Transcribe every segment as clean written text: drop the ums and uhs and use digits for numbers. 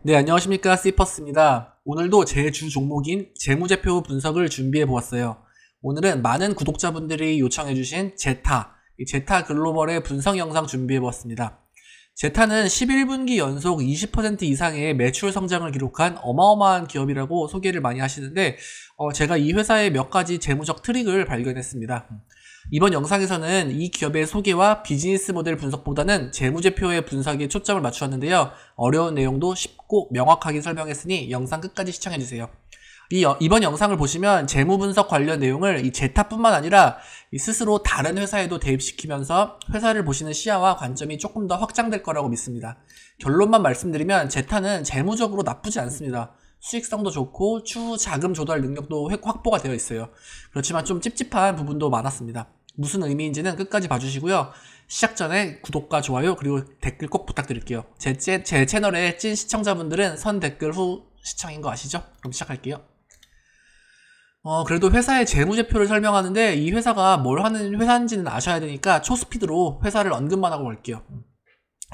네, 안녕하십니까. 시퍼스입니다. 오늘도 제 주 종목인 재무제표 분석을 준비해 보았어요. 오늘은 많은 구독자분들이 요청해주신 제타, 제타 글로벌의 분석 영상 준비해 보았습니다. 제타는 11분기 연속 20% 이상의 매출 성장을 기록한 어마어마한 기업이라고 소개를 많이 하시는데 제가 이 회사의 몇 가지 재무적 트릭을 발견했습니다. 이번 영상에서는 이 기업의 소개와 비즈니스 모델 분석보다는 재무제표의 분석에 초점을 맞추었는데요. 어려운 내용도 쉽고 명확하게 설명했으니 영상 끝까지 시청해주세요. 이번 영상을 보시면 재무분석 관련 내용을 이 제타뿐만 아니라 스스로 다른 회사에도 대입시키면서 회사를 보시는 시야와 관점이 조금 더 확장될 거라고 믿습니다. 결론만 말씀드리면 제타는 재무적으로 나쁘지 않습니다. 수익성도 좋고 추후 자금 조달 능력도 확보가 되어 있어요. 그렇지만 좀 찝찝한 부분도 많았습니다. 무슨 의미인지는 끝까지 봐주시고요. 시작 전에 구독과 좋아요 그리고 댓글 꼭 부탁드릴게요. 제 채널의 찐 시청자분들은 선 댓글 후 시청인 거 아시죠? 그럼 시작할게요. 그래도 회사의 재무제표를 설명하는데 이 회사가 뭘 하는 회사인지는 아셔야 되니까 초스피드로 회사를 언급만 하고 갈게요.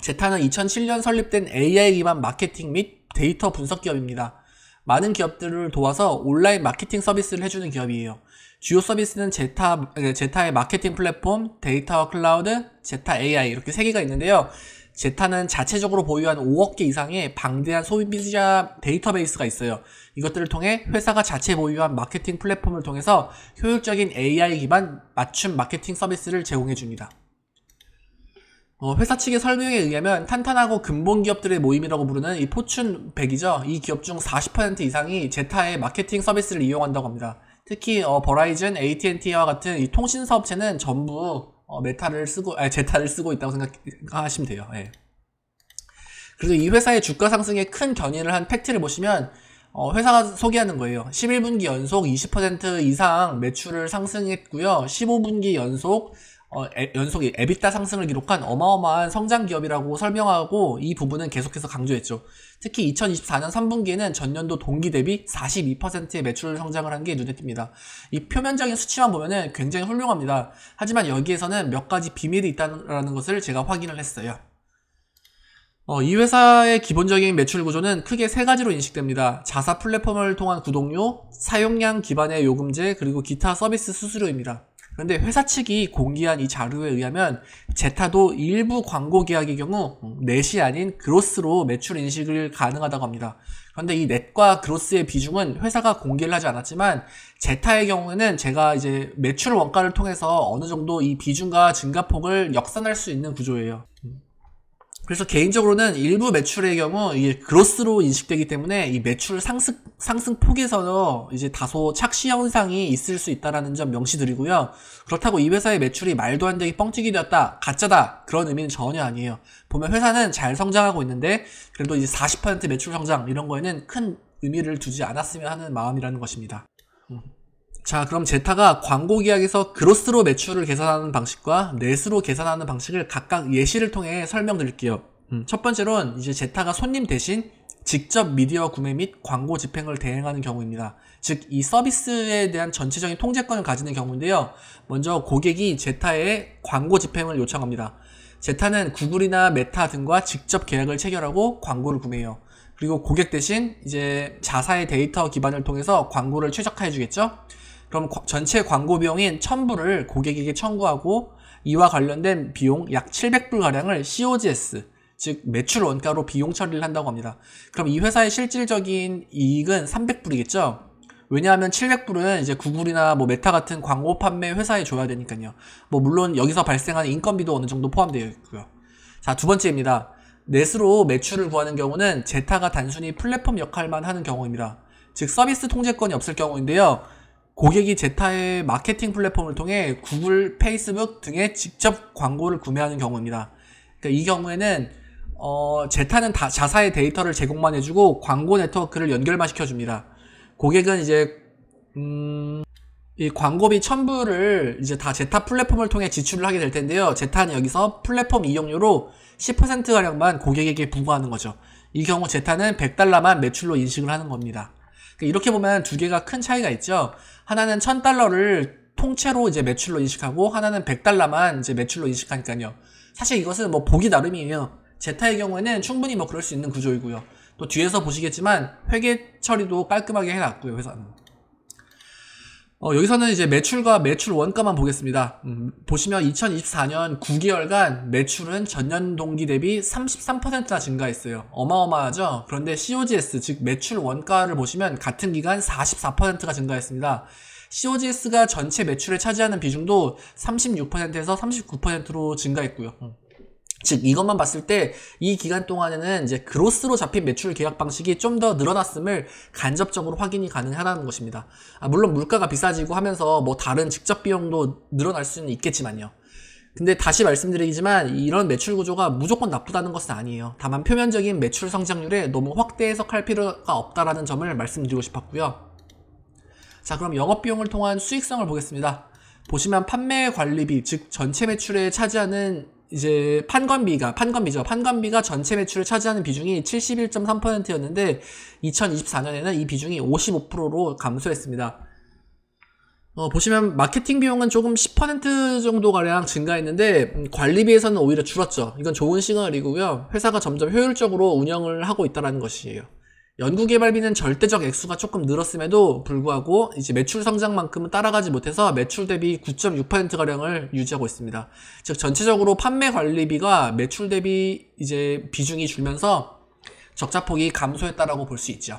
제타는 2007년 설립된 AI 기반 마케팅 및 데이터 분석 기업입니다. 많은 기업들을 도와서 온라인 마케팅 서비스를 해주는 기업이에요. 주요 서비스는 제타의 마케팅 플랫폼, 데이터 클라우드, 제타 AI 이렇게 3개가 있는데요. 제타는 자체적으로 보유한 5억 개 이상의 방대한 소비자 데이터베이스가 있어요. 이것들을 통해 회사가 자체 보유한 마케팅 플랫폼을 통해서 효율적인 AI 기반 맞춤 마케팅 서비스를 제공해줍니다. 회사 측의 설명에 의하면 탄탄하고 근본 기업들의 모임이라고 부르는 이 포춘 100이죠. 이 기업 중 40% 이상이 제타의 마케팅 서비스를 이용한다고 합니다. 특히 버라이즌, AT&T와 같은 이 통신사 업체는 전부 제타를 쓰고 있다고 생각하시면 돼요. 예. 그리고 이 회사의 주가 상승에 큰 견인을 한 팩트를 보시면 회사가 소개하는 거예요. 11분기 연속 20% 이상 매출을 상승했고요. 15분기 연속 에비타 상승을 기록한 어마어마한 성장 기업이라고 설명하고 이 부분은 계속해서 강조했죠. 특히 2024년 3분기에는 전년도 동기 대비 42%의 매출 성장을 한 게 눈에 띕니다. 이 표면적인 수치만 보면은 굉장히 훌륭합니다. 하지만 여기에서는 몇 가지 비밀이 있다는 것을 제가 확인을 했어요. 이 회사의 기본적인 매출 구조는 크게 3가지로 인식됩니다. 자사 플랫폼을 통한 구독료, 사용량 기반의 요금제, 그리고 기타 서비스 수수료입니다. 그런데 회사 측이 공개한 이 자료에 의하면 제타도 일부 광고 계약의 경우 넷이 아닌 그로스로 매출 인식을 가능하다고 합니다. 그런데 이 넷과 그로스의 비중은 회사가 공개를 하지 않았지만 제타의 경우에는 제가 이제 매출 원가를 통해서 어느 정도 이 비중과 증가폭을 역산할 수 있는 구조예요. 그래서 개인적으로는 일부 매출의 경우 이게 그로스로 인식되기 때문에 이 매출 상승폭에서 이제 다소 착시 현상이 있을 수 있다라는 점 명시드리고요. 그렇다고 이 회사의 매출이 말도 안 되게 뻥튀기 되었다, 가짜다 그런 의미는 전혀 아니에요. 보면 회사는 잘 성장하고 있는데 그래도 이제 40% 매출 성장 이런 거에는 큰 의미를 두지 않았으면 하는 마음이라는 것입니다. 자, 그럼 제타가 광고 계약에서 그로스로 매출을 계산하는 방식과 넷으로 계산하는 방식을 각각 예시를 통해 설명드릴게요. 첫 번째로는 이제 제타가 손님 대신 직접 미디어 구매 및 광고 집행을 대행하는 경우입니다. 즉, 이 서비스에 대한 전체적인 통제권을 가지는 경우인데요. 먼저 고객이 제타에 광고 집행을 요청합니다. 제타는 구글이나 메타 등과 직접 계약을 체결하고 광고를 구매해요. 그리고 고객 대신 이제 자사의 데이터 기반을 통해서 광고를 최적화해 주겠죠? 그럼 전체 광고 비용인 1000불을 고객에게 청구하고 이와 관련된 비용 약 700불가량을 COGS, 즉 매출 원가로 비용 처리를 한다고 합니다. 그럼 이 회사의 실질적인 이익은 300불이겠죠? 왜냐하면 700불은 이제 구글이나 메타 같은 광고 판매 회사에 줘야 되니까요. 물론 여기서 발생하는 인건비도 어느 정도 포함되어 있고요. 자, 두 번째입니다. 넷으로 매출을 구하는 경우는 제타가 단순히 플랫폼 역할만 하는 경우입니다. 즉 서비스 통제권이 없을 경우인데요. 고객이 제타의 마케팅 플랫폼을 통해 구글, 페이스북 등의 직접 광고를 구매하는 경우입니다. 그러니까 이 경우에는 제타는 자사의 데이터를 제공만 해주고 광고 네트워크를 연결만 시켜줍니다. 고객은 이제 이 광고비 1000불을 이제 다 제타 플랫폼을 통해 지출을 하게 될 텐데요. 제타는 여기서 플랫폼 이용료로 10%가량만 고객에게 부과하는 거죠. 이 경우 제타는 $100만 매출로 인식을 하는 겁니다. 이렇게 보면 두 개가 큰 차이가 있죠. 하나는 $1000를 통째로 이제 매출로 인식하고 하나는 $100만 이제 매출로 인식하니까요. 사실 이것은 보기 나름이에요. 제타의 경우에는 충분히 그럴 수 있는 구조이고요. 또 뒤에서 보시겠지만 회계 처리도 깔끔하게 해놨고요, 회사는. 여기서는 이제 매출과 매출 원가만 보겠습니다. 보시면 2024년 9개월간 매출은 전년 동기 대비 33%나 증가했어요. 어마어마하죠? 그런데 COGS, 즉 매출 원가를 보시면 같은 기간 44%가 증가했습니다. COGS가 전체 매출에 차지하는 비중도 36%에서 39%로 증가했고요. 즉 이것만 봤을 때 이 기간 동안에는 이제 그로스로 잡힌 매출 계약 방식이 좀 더 늘어났음을 간접적으로 확인이 가능하다는 것입니다. 물론 물가가 비싸지고 하면서 뭐 다른 직접 비용도 늘어날 수는 있겠지만요. 근데 다시 말씀드리지만 이런 매출 구조가 무조건 나쁘다는 것은 아니에요. 다만 표면적인 매출 성장률에 너무 확대 해석할 필요가 없다라는 점을 말씀드리고 싶었고요. 자, 그럼 영업비용을 통한 수익성을 보겠습니다. 보시면 판매 관리비, 즉 전체 매출에 차지하는 이제 판관비가 전체 매출을 차지하는 비중이 71.3%였는데 2024년에는 이 비중이 55%로 감소했습니다. 보시면 마케팅 비용은 조금 10% 정도가량 증가했는데 관리비에서는 오히려 줄었죠. 이건 좋은 시그널이고요. 회사가 점점 효율적으로 운영을 하고 있다는 것이에요. 연구개발비는 절대적 액수가 조금 늘었음에도 불구하고 이제 매출 성장만큼은 따라가지 못해서 매출 대비 9.6%가량을 유지하고 있습니다. 즉 전체적으로 판매 관리비가 매출 대비 이제 비중이 줄면서 적자폭이 감소했다라고 볼 수 있죠.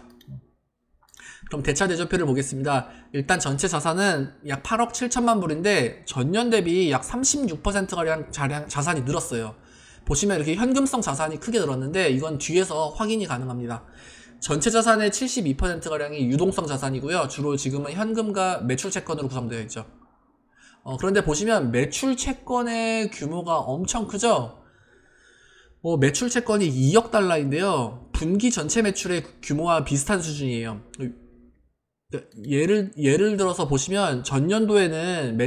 그럼 대차 대조표를 보겠습니다. 일단 전체 자산은 약 8억 7천만 불인데 전년 대비 약 36%가량 자산이 늘었어요. 보시면 이렇게 현금성 자산이 크게 늘었는데 이건 뒤에서 확인이 가능합니다. 전체 자산의 72%가량이 유동성 자산이고요. 주로 지금은 현금과 매출 채권으로 구성되어 있죠. 그런데 보시면 매출 채권의 규모가 엄청 크죠? 매출 채권이 2억 달러인데요. 분기 전체 매출의 규모와 비슷한 수준이에요. 예를 들어서 보시면 전년도에는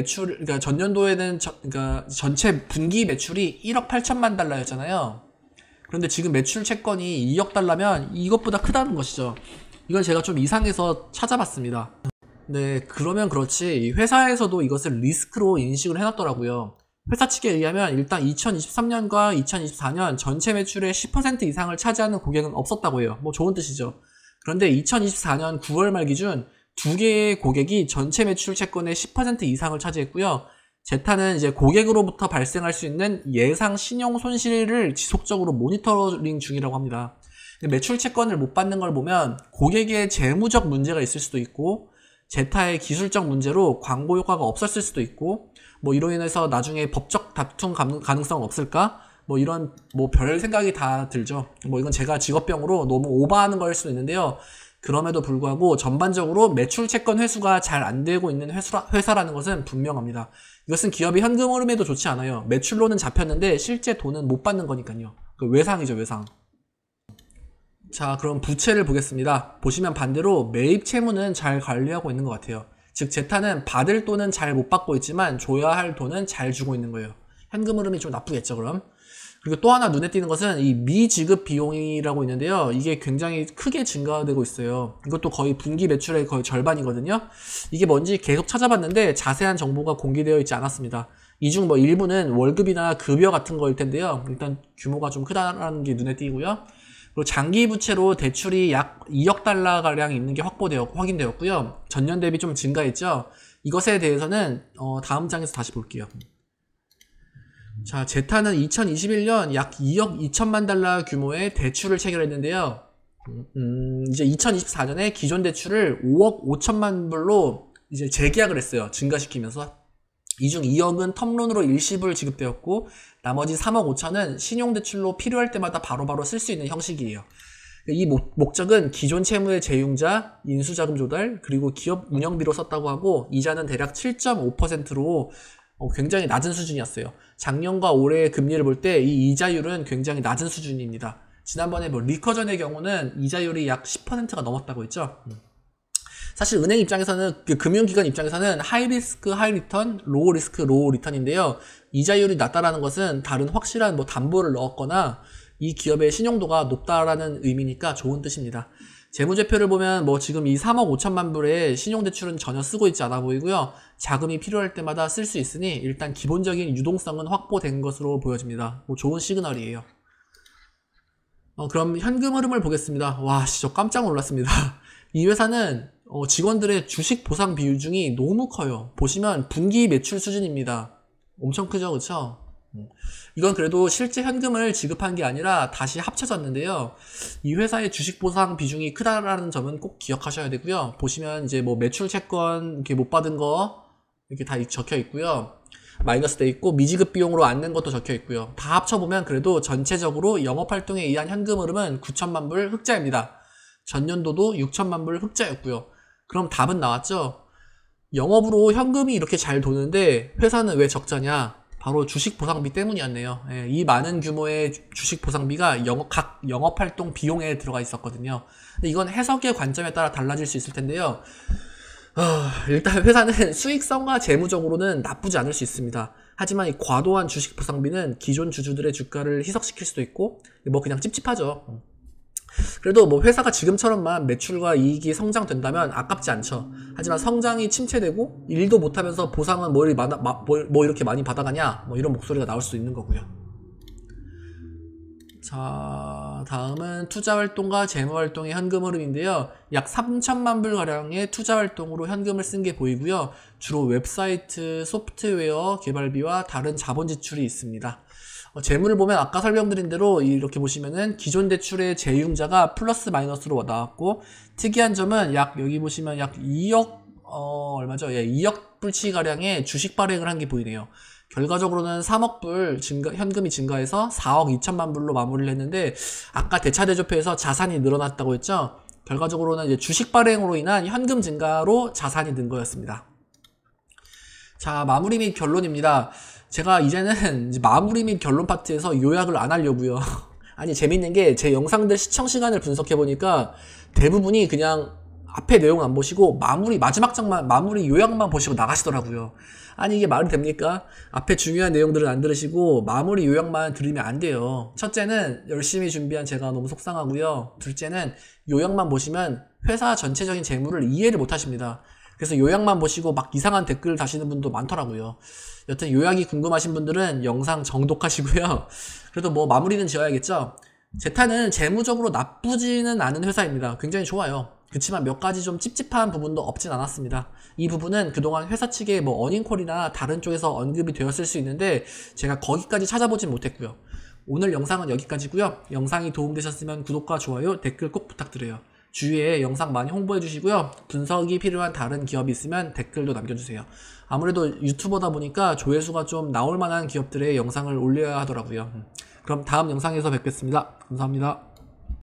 전체 분기 매출이 1억 8천만 달러였잖아요. 그런데 지금 매출 채권이 2억 달러면 이것보다 크다는 것이죠. 이건 제가 좀 이상해서 찾아봤습니다. 네, 그러면 그렇지 회사에서도 이것을 리스크로 인식을 해놨더라고요. 회사 측에 의하면 일단 2023년과 2024년 전체 매출의 10% 이상을 차지하는 고객은 없었다고 해요. 뭐 좋은 뜻이죠. 그런데 2024년 9월 말 기준 2개의 고객이 전체 매출 채권의 10% 이상을 차지했고요. 제타는 이제 고객으로부터 발생할 수 있는 예상 신용 손실을 지속적으로 모니터링 중이라고 합니다. 매출 채권을 못 받는 걸 보면 고객의 재무적 문제가 있을 수도 있고 제타의 기술적 문제로 광고 효과가 없었을 수도 있고 뭐 이로 인해서 나중에 법적 다툼 가능성은 없을까? 뭐 이런 뭐 별 생각이 다 들죠. 뭐 이건 제가 직업병으로 너무 오버하는 걸 수도 있는데요. 그럼에도 불구하고 전반적으로 매출 채권 회수가 잘 안 되고 있는 회사라는 것은 분명합니다. 이것은 기업의 현금 흐름에도 좋지 않아요. 매출로는 잡혔는데 실제 돈은 못 받는 거니까요. 그 외상이죠, 외상. 자, 그럼 부채를 보겠습니다. 보시면 반대로 매입 채무는 잘 관리하고 있는 것 같아요. 즉 제타는 받을 돈은 잘 못 받고 있지만 줘야 할 돈은 잘 주고 있는 거예요. 현금 흐름이 좀 나쁘겠죠, 그럼. 그리고 또 하나 눈에 띄는 것은 이 미지급 비용이라고 있는데요. 이게 굉장히 크게 증가되고 있어요. 이것도 거의 분기 매출의 거의 절반이거든요. 이게 뭔지 계속 찾아봤는데 자세한 정보가 공개되어 있지 않았습니다. 이 중 뭐 일부는 월급이나 급여 같은 거일 텐데요. 일단 규모가 좀 크다는 게 눈에 띄고요. 그리고 장기 부채로 대출이 약 2억 달러가량 있는 게 확인되었고요. 전년 대비 좀 증가했죠. 이것에 대해서는 다음 장에서 다시 볼게요. 자, 제타는 2021년 약 2억 2천만 달러 규모의 대출을 체결했는데요. 이제 2024년에 기존 대출을 5억 5천만 불로 이제 재계약을 했어요. 증가시키면서. 이 중 2억은 텀론으로 일시불 지급되었고 나머지 3억 5천은 신용대출로 필요할 때마다 바로바로 쓸 수 있는 형식이에요. 이 목적은 기존 채무의 재융자, 인수자금 조달, 그리고 기업 운영비로 썼다고 하고 이자는 대략 7.5%로 굉장히 낮은 수준이었어요. 작년과 올해의 금리를 볼 때 이 이자율은 굉장히 낮은 수준입니다. 지난번에 뭐 리커전의 경우는 이자율이 약 10%가 넘었다고 했죠. 사실 은행 입장에서는 금융기관 입장에서는 하이 리스크 하이 리턴, 로우 리스크 로우 리턴인데요. 이자율이 낮다라는 것은 다른 확실한 뭐 담보를 넣었거나 이 기업의 신용도가 높다라는 의미니까 좋은 뜻입니다. 재무제표를 보면 뭐 지금 이 3억 5천만 불의 신용대출은 전혀 쓰고 있지 않아 보이고요. 자금이 필요할 때마다 쓸 수 있으니 일단 기본적인 유동성은 확보된 것으로 보여집니다. 뭐 좋은 시그널이에요. 그럼 현금 흐름을 보겠습니다. 와, 진짜 깜짝 놀랐습니다. 이 회사는 직원들의 주식 보상 비중이 너무 커요. 보시면 분기 매출 수준입니다. 엄청 크죠, 그쵸? 이건 그래도 실제 현금을 지급한 게 아니라 다시 합쳐졌는데요. 이 회사의 주식 보상 비중이 크다라는 점은 꼭 기억하셔야 되고요. 보시면 이제 뭐 매출 채권 이렇게 못 받은 거 이렇게 다 적혀 있고요. 마이너스 돼 있고 미지급 비용으로 안낸 것도 적혀 있고요. 다 합쳐보면 그래도 전체적으로 영업활동에 의한 현금 흐름은 9천만 불 흑자입니다. 전년도도 6천만 불 흑자였고요. 그럼 답은 나왔죠? 영업으로 현금이 이렇게 잘 도는데 회사는 왜 적자냐? 바로 주식 보상비 때문이었네요. 예, 이 많은 규모의 주식 보상비가 각 영업활동 비용에 들어가 있었거든요. 근데 이건 해석의 관점에 따라 달라질 수 있을 텐데요. 일단 회사는 수익성과 재무적으로는 나쁘지 않을 수 있습니다. 하지만 이 과도한 주식 보상비는 기존 주주들의 주가를 희석시킬 수도 있고 뭐 그냥 찝찝하죠. 그래도 뭐 회사가 지금처럼만 매출과 이익이 성장된다면 아깝지 않죠. 하지만 성장이 침체되고 일도 못하면서 보상은 뭐 이렇게 많이 받아가냐 뭐 이런 목소리가 나올 수 있는 거고요. 자, 다음은 투자활동과 재무활동의 현금 흐름인데요. 약 3천만 불 가량의 투자활동으로 현금을 쓴 게 보이고요. 주로 웹사이트, 소프트웨어 개발비와 다른 자본 지출이 있습니다. 재물을 보면 아까 설명드린 대로 이렇게 보시면은 기존 대출의 재융자가 플러스 마이너스로 나왔고, 특이한 점은 여기 보시면 약 2억 얼마죠? 예, 2억 불치 가량의 주식 발행을 한 게 보이네요. 결과적으로는 3억 불 현금이 증가해서 4억 2천만 불로 마무리를 했는데, 아까 대차대조표에서 자산이 늘어났다고 했죠? 결과적으로는 이제 주식 발행으로 인한 현금 증가로 자산이 는 거였습니다. 자, 마무리 및 결론입니다. 제가 이제는 마무리 및 결론 파트에서 요약을 안 하려고요. 아니, 재밌는 게 제 영상들 시청 시간을 분석해보니까 대부분이 그냥 앞에 내용 안 보시고 마지막 장만, 마무리 요약만 보시고 나가시더라고요. 아니, 이게 말이 됩니까? 앞에 중요한 내용들은 안 들으시고 마무리 요약만 들으면 안 돼요. 첫째는 열심히 준비한 제가 너무 속상하고요. 둘째는 요약만 보시면 회사 전체적인 재무를 이해를 못 하십니다. 그래서 요약만 보시고 막 이상한 댓글 다시는 분도 많더라고요. 여튼 요약이 궁금하신 분들은 영상 정독하시고요. 그래도 뭐 마무리는 지어야겠죠? 제타는 재무적으로 나쁘지는 않은 회사입니다. 굉장히 좋아요. 그렇지만 몇 가지 좀 찝찝한 부분도 없진 않았습니다. 이 부분은 그동안 회사 측의 뭐 어닝콜이나 다른 쪽에서 언급이 되었을 수 있는데 제가 거기까지 찾아보진 못했고요. 오늘 영상은 여기까지고요. 영상이 도움되셨으면 구독과 좋아요, 댓글 꼭 부탁드려요. 주위에 영상 많이 홍보해 주시고요. 분석이 필요한 다른 기업이 있으면 댓글도 남겨주세요. 아무래도 유튜버다 보니까 조회수가 좀 나올 만한 기업들의 영상을 올려야 하더라고요. 그럼 다음 영상에서 뵙겠습니다. 감사합니다.